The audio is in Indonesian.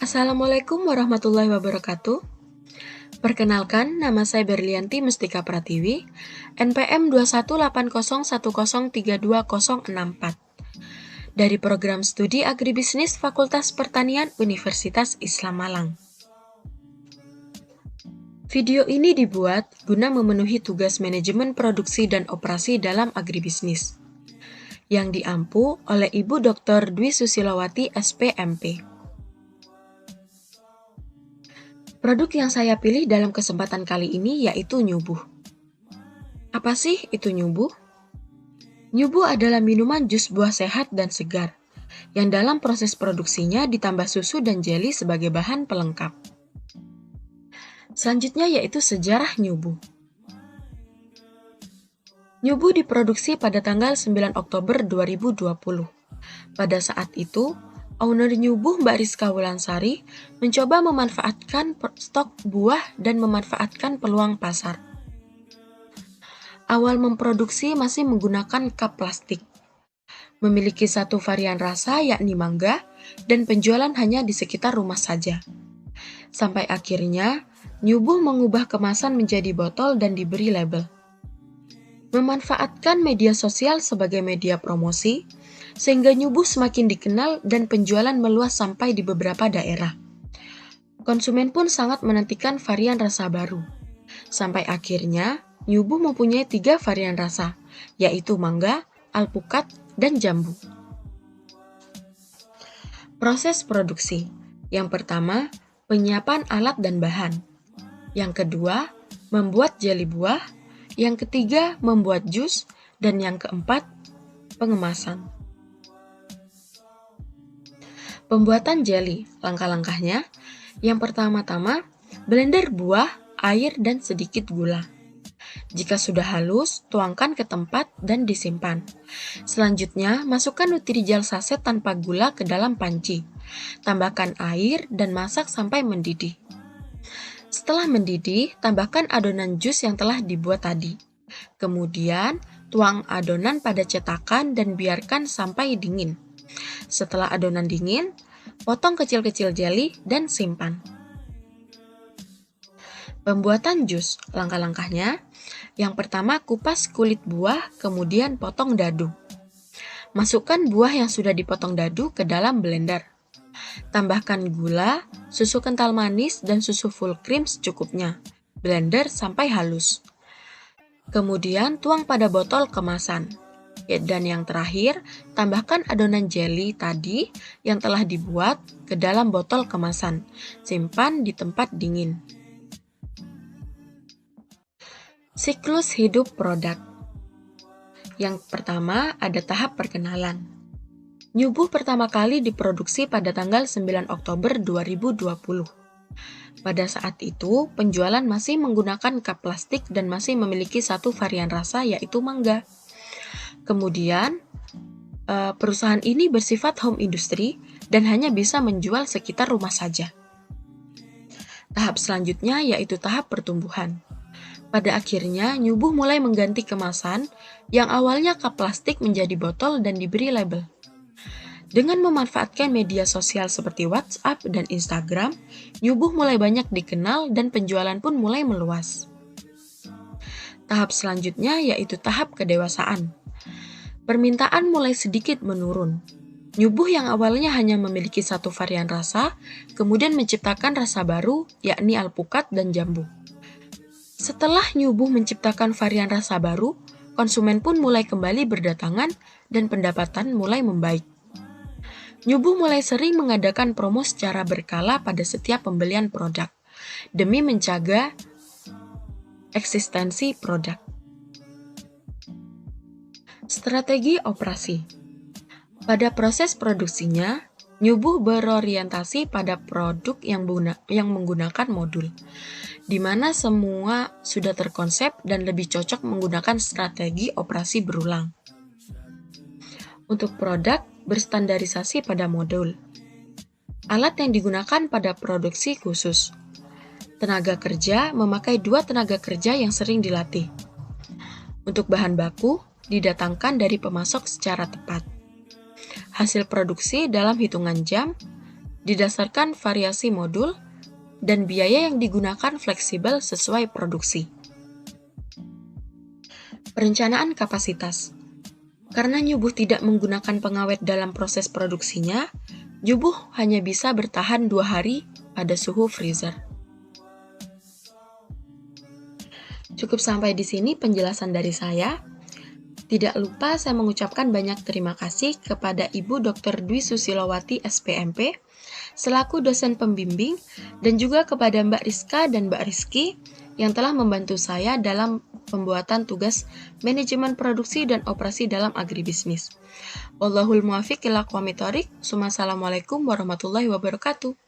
Assalamualaikum warahmatullahi wabarakatuh. Perkenalkan, nama saya Berlianti Mustika Pratiwi, NPM 21801032064, dari Program Studi Agribisnis Fakultas Pertanian Universitas Islam Malang. Video ini dibuat guna memenuhi tugas manajemen produksi dan operasi dalam agribisnis, yang diampu oleh Ibu Dr. Dwi Susilowati SPMP. Produk yang saya pilih dalam kesempatan kali ini yaitu Nyubuh. Apa sih itu Nyubuh? Nyubuh adalah minuman jus buah sehat dan segar, yang dalam proses produksinya ditambah susu dan jeli sebagai bahan pelengkap. Selanjutnya yaitu sejarah Nyubuh. Nyubuh diproduksi pada tanggal 9 Oktober 2020. Pada saat itu, owner Nyubuh Mbak Rizka Wulansari mencoba memanfaatkan stok buah dan memanfaatkan peluang pasar. Awal memproduksi masih menggunakan cup plastik. Memiliki satu varian rasa yakni mangga dan penjualan hanya di sekitar rumah saja. Sampai akhirnya, Nyubuh mengubah kemasan menjadi botol dan diberi label. Memanfaatkan media sosial sebagai media promosi, sehingga Nyubuh semakin dikenal dan penjualan meluas sampai di beberapa daerah. Konsumen pun sangat menantikan varian rasa baru. Sampai akhirnya, Nyubuh mempunyai 3 varian rasa, yaitu mangga, alpukat, dan jambu. Proses produksi. Yang pertama, penyiapan alat dan bahan. Yang kedua, membuat jeli buah. Yang ketiga, membuat jus. Dan yang keempat, pengemasan. Pembuatan jeli, langkah-langkahnya. Yang pertama-tama, blender buah, air, dan sedikit gula. Jika sudah halus, tuangkan ke tempat dan disimpan. Selanjutnya, masukkan Nutrijel saset tanpa gula ke dalam panci. Tambahkan air dan masak sampai mendidih. Setelah mendidih, tambahkan adonan jus yang telah dibuat tadi. Kemudian, tuang adonan pada cetakan dan biarkan sampai dingin. Setelah adonan dingin, potong kecil-kecil jeli dan simpan. Pembuatan jus, langkah-langkahnya. Yang pertama, kupas kulit buah, kemudian potong dadu. Masukkan buah yang sudah dipotong dadu ke dalam blender. Tambahkan gula, susu kental manis, dan susu full cream secukupnya. Blender sampai halus. Kemudian tuang pada botol kemasan. Dan yang terakhir, tambahkan adonan jeli tadi yang telah dibuat ke dalam botol kemasan. Simpan di tempat dingin. Siklus hidup produk. Yang pertama, ada tahap perkenalan. Nyubuh pertama kali diproduksi pada tanggal 9 Oktober 2020. Pada saat itu, penjualan masih menggunakan cup plastik dan masih memiliki satu varian rasa yaitu mangga. Kemudian, perusahaan ini bersifat home industry dan hanya bisa menjual sekitar rumah saja. Tahap selanjutnya yaitu tahap pertumbuhan. Pada akhirnya, Nyubuh mulai mengganti kemasan yang awalnya cup plastik menjadi botol dan diberi label. Dengan memanfaatkan media sosial seperti WhatsApp dan Instagram, Nyubuh mulai banyak dikenal dan penjualan pun mulai meluas. Tahap selanjutnya yaitu tahap kedewasaan. Permintaan mulai sedikit menurun. Nyubuh yang awalnya hanya memiliki satu varian rasa, kemudian menciptakan rasa baru, yakni alpukat dan jambu. Setelah Nyubuh menciptakan varian rasa baru, konsumen pun mulai kembali berdatangan dan pendapatan mulai membaik. Nyubuh mulai sering mengadakan promo secara berkala pada setiap pembelian produk, demi menjaga eksistensi produk. Strategi operasi. Pada proses produksinya, Nyubuh berorientasi pada produk yang menggunakan modul, di mana semua sudah terkonsep dan lebih cocok menggunakan strategi operasi berulang. Untuk produk, berstandarisasi pada modul. Alat yang digunakan pada produksi khusus. Tenaga kerja memakai 2 tenaga kerja yang sering dilatih. Untuk bahan baku, didatangkan dari pemasok secara tepat. Hasil produksi dalam hitungan jam, didasarkan variasi modul, dan biaya yang digunakan fleksibel sesuai produksi. Perencanaan kapasitas. Karena nyubuh tidak menggunakan pengawet dalam proses produksinya, nyubuh hanya bisa bertahan 2 hari pada suhu freezer. Cukup sampai di sini penjelasan dari saya. Tidak lupa saya mengucapkan banyak terima kasih kepada Ibu Dr. Dwi Susilowati SPMP selaku dosen pembimbing dan juga kepada Mbak Rizka dan Mbak Rizky yang telah membantu saya dalam pembuatan tugas manajemen produksi dan operasi dalam agribisnis. Wallahul muwaffiq ila aqwamit thoriq. Wassalamualaikum warahmatullahi wabarakatuh.